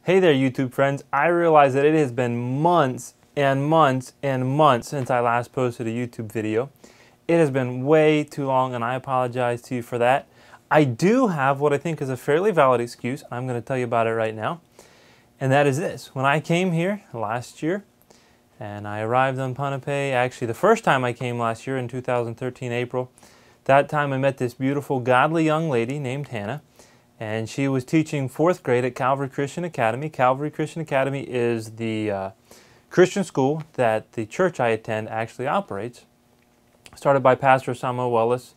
Hey there, YouTube friends. I realize that it has been months and months and months since I last posted a YouTube video. It has been way too long, and I apologize to you for that. I do have what I think is a fairly valid excuse. I'm going to tell you about it right now. And that is this. When I came here last year, and I arrived on Pohnpei, actually the first time I came last year in 2013, April, that time I met this beautiful, godly young lady named Hannah. And she was teaching 4th grade at Calvary Christian Academy. Calvary Christian Academy is the Christian school that the church I attend actually operates. Started by Pastor Samuel Wellis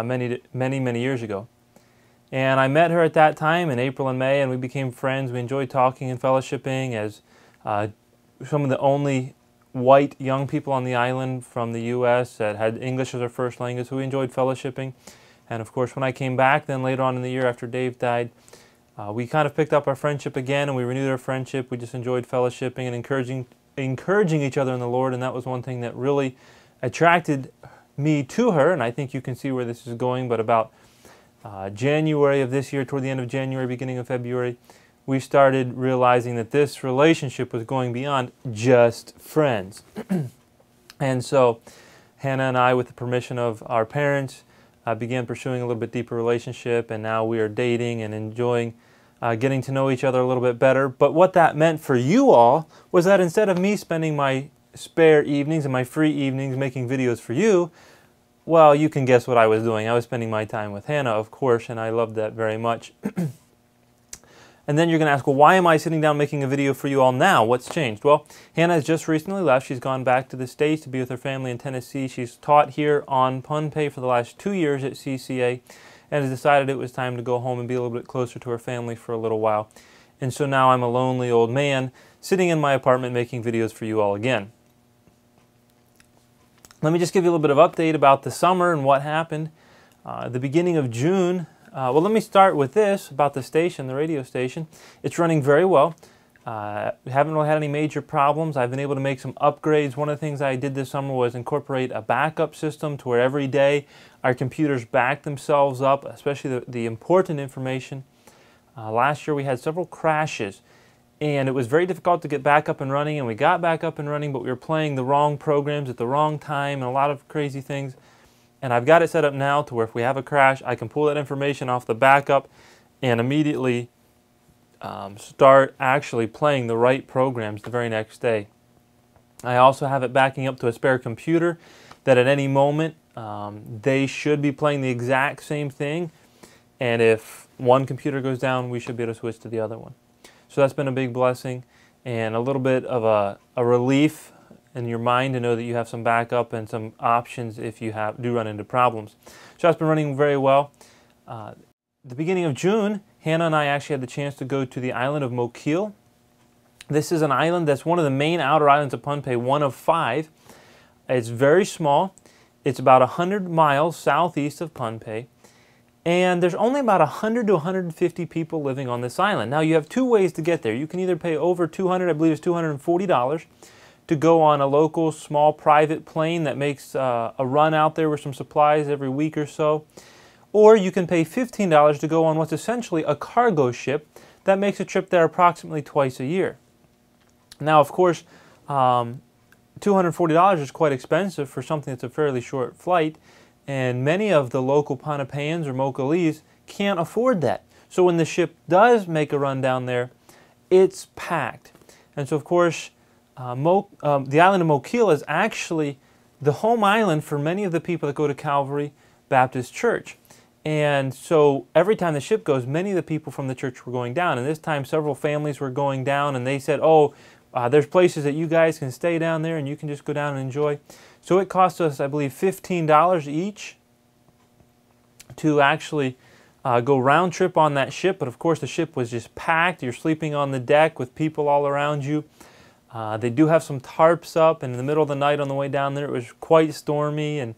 many years ago. And I met her at that time in April and May, and we became friends. We enjoyed talking and fellowshipping as some of the only white young people on the island from the U.S. that had English as their first language, so we enjoyed fellowshipping. And of course, when I came back then later on in the year after Dave died, we kind of picked up our friendship again, and we renewed our friendship. We just enjoyed fellowshipping and encouraging each other in the Lord, and that was one thing that really attracted me to her, and I think you can see where this is going. But about January of this year, toward the end of January, beginning of February, we started realizing that this relationship was going beyond just friends. And so Hannah and I, with the permission of our parents, began pursuing a little bit deeper relationship, and now we are dating and enjoying getting to know each other a little bit better. But what that meant for you all was that instead of me spending my spare evenings and my free evenings making videos for you, well, you can guess what I was doing. I was spending my time with Hannah, of course, and I loved that very much. And then you're going to ask, well, why am I sitting down making a video for you all now? What's changed? Well, Hannah has just recently left. She's gone back to the States to be with her family in Tennessee. She's taught here on Pohnpei for the last 2 years at CCA and has decided it was time to go home and be a little bit closer to her family for a little while. And so now I'm a lonely old man sitting in my apartment making videos for you all again. Let me just give you a little bit of update about the summer and what happened. The beginning of June, well, let me start with this about the station, the radio station. It's running very well. We haven't really had any major problems. I've been able to make some upgrades. One of the things I did this summer was incorporate a backup system to where every day our computers back themselves up, especially the important information. Last year we had several crashes, and it was very difficult to get back up and running, and we got back up and running, but we were playing the wrong programs at the wrong time and a lot of crazy things. And I've got it set up now to where if we have a crash, I can pull that information off the backup and immediately start actually playing the right programs the very next day. I also have it backing up to a spare computer that at any moment they should be playing the exact same thing. And if one computer goes down, we should be able to switch to the other one. So that's been a big blessing and a little bit of a relief in your mind to know that you have some backup and some options if you do run into problems. So that's been running very well. The beginning of June, Hannah and I actually had the chance to go to the island of Mokil. This is an island that's one of the main outer islands of Pohnpei, one of 5. It's very small. It's about 100 miles southeast of Pohnpei. And there's only about 100 to 150 people living on this island. Now you have 2 ways to get there. You can either pay over $200, I believe it's $240, to go on a local small private plane that makes a run out there with some supplies every week or so. Or you can pay $15 to go on what's essentially a cargo ship that makes a trip there approximately twice a year. Now, of course, $240 is quite expensive for something that's a fairly short flight, and many of the local Pohnpeians or Mokilese can't afford that. So when the ship does make a run down there, it's packed. And so, of course, the island of Mokil is actually the home island for many of the people that go to Calvary Baptist Church. And so every time the ship goes, many of the people from the church were going down. And this time several families were going down, and they said, oh, there's places that you guys can stay down there and you can just go down and enjoy. So it cost us, I believe, $15 each to actually go round trip on that ship. But of course the ship was just packed. You're sleeping on the deck with people all around you. They do have some tarps up, and in the middle of the night on the way down there it was quite stormy, and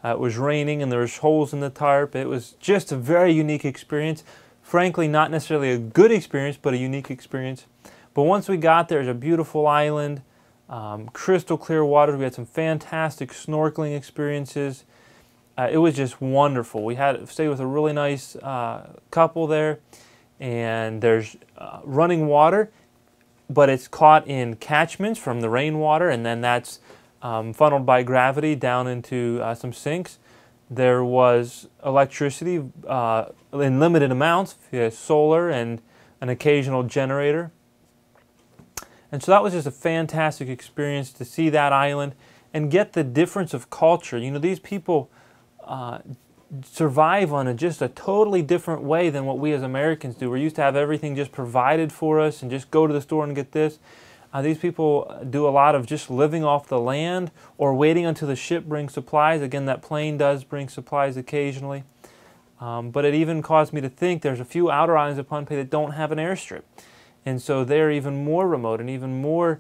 it was raining, and there was holes in the tarp. It was just a very unique experience. Frankly, not necessarily a good experience, but a unique experience. But once we got there, it was a beautiful island, crystal clear waters. We had some fantastic snorkeling experiences. It was just wonderful. We had stayed with a really nice couple there, and there's running water, but it's caught in catchments from the rainwater, and then that's funneled by gravity down into some sinks. There was electricity in limited amounts, solar and an occasional generator. And so that was just a fantastic experience to see that island and get the difference of culture. You know, these people survive on just a totally different way than what we as Americans do. We're used to have everything just provided for us and just go to the store and get this. These people do a lot of just living off the land or waiting until the ship brings supplies. Again, that plane does bring supplies occasionally. But it even caused me to think there's a few outer islands of Pohnpei that don't have an airstrip. And so they're even more remote and even more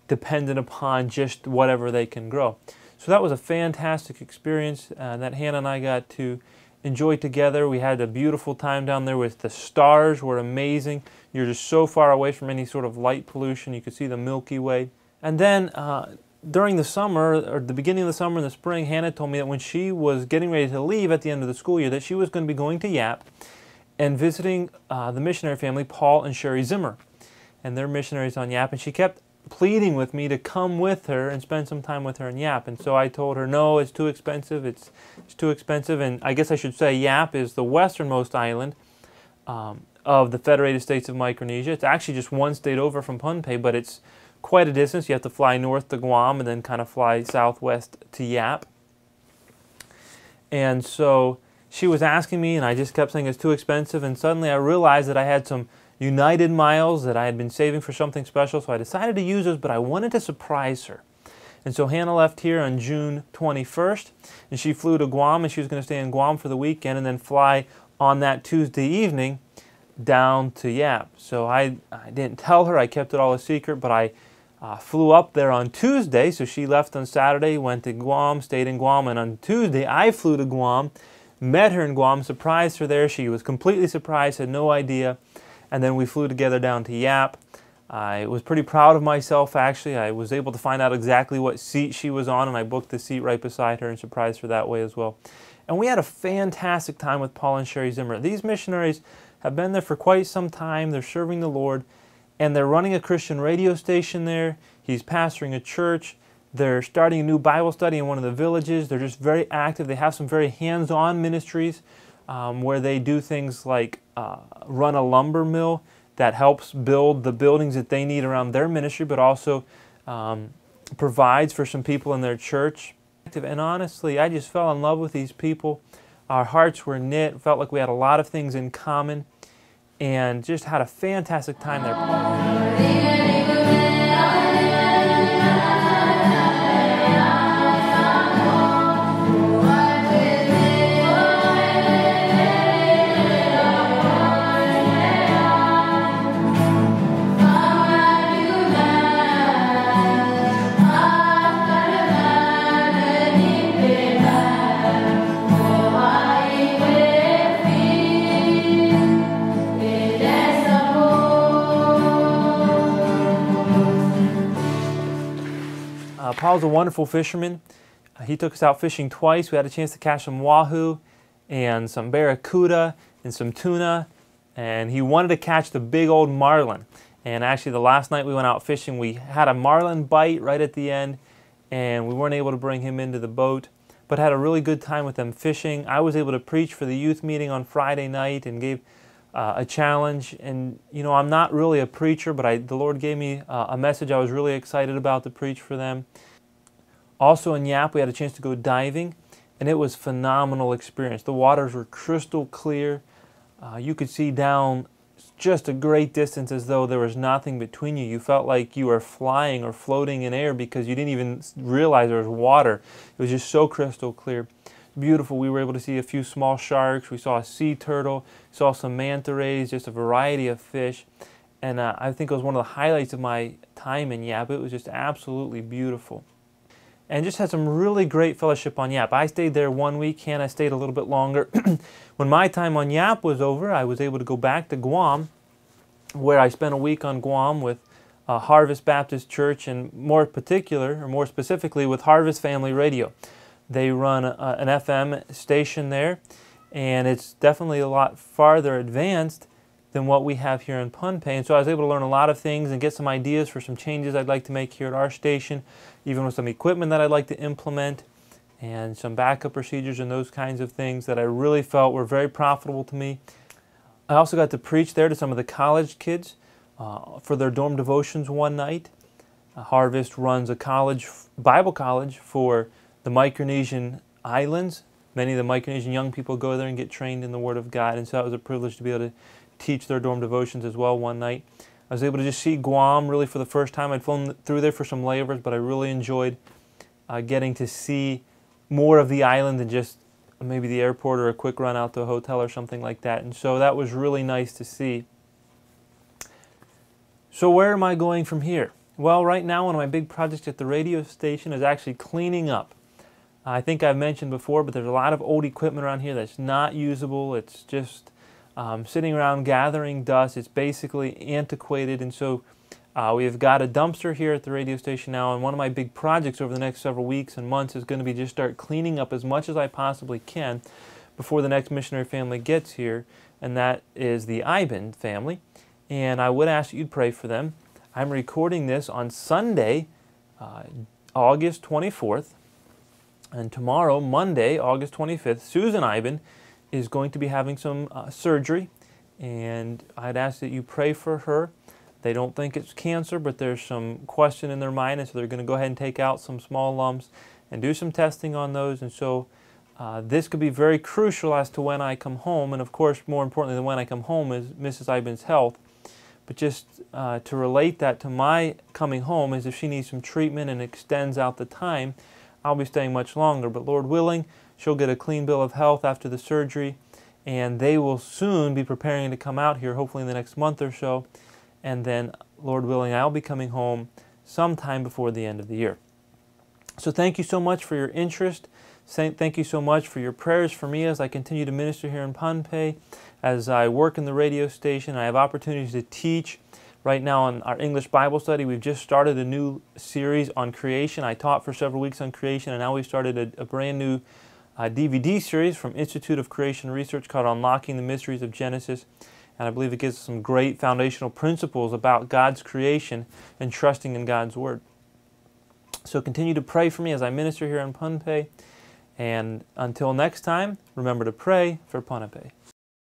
dependent upon just whatever they can grow. So that was a fantastic experience that Hannah and I got to enjoy together. We had a beautiful time down there with the stars were amazing. You're just so far away from any sort of light pollution. You could see the Milky Way. And then during the summer, or the beginning of the summer and the spring, Hannah told me that when she was getting ready to leave at the end of the school year, that she was going to be going to Yap and visiting the missionary family, Paul and Sherry Zimmer. And they're missionaries on Yap. And she kept pleading with me to come with her and spend some time with her in Yap. And so I told her, no, it's too expensive. It's too expensive. And I guess I should say Yap is the westernmost island of the Federated States of Micronesia. It's actually just one state over from Pohnpei, but it's quite a distance. You have to fly north to Guam and then kind of fly southwest to Yap. And so she was asking me, and I just kept saying it's too expensive. And suddenly I realized that I had some United miles that I had been saving for something special, so I decided to use those, but I wanted to surprise her. And so Hannah left here on June 21st, and she flew to Guam, and she was going to stay in Guam for the weekend and then fly on that Tuesday evening down to Yap. So I didn't tell her, I kept it all a secret, but I flew up there on Tuesday, so she left on Saturday, went to Guam, stayed in Guam, and on Tuesday I flew to Guam, met her in Guam, surprised her there. She was completely surprised, had no idea. And then we flew together down to Yap. I was pretty proud of myself, actually. I was able to find out exactly what seat she was on, and I booked the seat right beside her and surprised her that way as well. And we had a fantastic time with Paul and Sherry Zimmer. These missionaries have been there for quite some time. They're serving the Lord, and they're running a Christian radio station there. He's pastoring a church. They're starting a new Bible study in one of the villages. They're just very active. They have some very hands-on ministries where they do things like run a lumber mill that helps build the buildings that they need around their ministry, but also provides for some people in their church. And honestly, I just fell in love with these people. Our hearts were knit, felt like we had a lot of things in common, and just had a fantastic time there. Paul's a wonderful fisherman. He took us out fishing twice. We had a chance to catch some wahoo and some barracuda and some tuna. And he wanted to catch the big old marlin. And actually the last night we went out fishing, we had a marlin bite right at the end, and we weren't able to bring him into the boat, but had a really good time with them fishing. I was able to preach for the youth meeting on Friday night and gave a challenge. And you know, I'm not really a preacher, but the Lord gave me a message I was really excited about to preach for them. Also in Yap, we had a chance to go diving, and it was a phenomenal experience. The waters were crystal clear. You could see down just a great distance as though there was nothing between you. You felt like you were flying or floating in air because you didn't even realize there was water. It was just so crystal clear. Beautiful. We were able to see a few small sharks. We saw a sea turtle, saw some manta rays, just a variety of fish. And I think it was one of the highlights of my time in Yap. It was just absolutely beautiful. And just had some really great fellowship on Yap. I stayed there 1 week, Hannah stayed a little bit longer. When my time on Yap was over, I was able to go back to Guam, where I spent a week on Guam with Harvest Baptist Church, and more specifically with Harvest Family Radio. They run an FM station there, and it's definitely a lot farther advanced than what we have here in Pohnpei. And so I was able to learn a lot of things and get some ideas for some changes I'd like to make here at our station, even with some equipment that I'd like to implement and some backup procedures and those kinds of things that I really felt were very profitable to me. I also got to preach there to some of the college kids for their dorm devotions one night. Harvest runs a Bible college for the Micronesian islands. Many of the Micronesian young people go there and get trained in the Word of God, and so it was a privilege to be able to teach their dorm devotions as well one night. I was able to just see Guam really for the first time. I'd flown through there for some layovers, but I really enjoyed getting to see more of the island than just maybe the airport or a quick run out to a hotel or something like that. And so that was really nice to see. So where am I going from here? Well, right now one of my big projects at the radio station is actually cleaning up. I think I've mentioned before, but there's a lot of old equipment around here that's not usable. It's just sitting around gathering dust. It's basically antiquated, and so we've got a dumpster here at the radio station now, and one of my big projects over the next several weeks and months is going to be just start cleaning up as much as I possibly can before the next missionary family gets here, and that is the Iben family. And I would ask that you'd pray for them. I'm recording this on Sunday, August 24th, and tomorrow, Monday, August 25th, Susan Iben is going to be having some surgery, and I'd ask that you pray for her. They don't think it's cancer, but there's some question in their mind, and so they're going to go ahead and take out some small lumps and do some testing on those. And so this could be very crucial as to when I come home, and of course, more importantly than when I come home is Mrs. Iben's health. But just to relate that to my coming home is if she needs some treatment and extends out the time, I'll be staying much longer. But Lord willing, she'll get a clean bill of health after the surgery, and they will soon be preparing to come out here, hopefully in the next month or so. And then, Lord willing, I'll be coming home sometime before the end of the year. So thank you so much for your interest. Thank you so much for your prayers for me as I continue to minister here in Pohnpei, as I work in the radio station. I have opportunities to teach. Right now in our English Bible study, we've just started a new series on creation. I taught for several weeks on creation, and now we've started a brand new DVD series from Institute of Creation Research called Unlocking the Mysteries of Genesis. And I believe it gives us some great foundational principles about God's creation and trusting in God's Word. So continue to pray for me as I minister here in Pohnpei. And until next time, remember to pray for Pohnpei.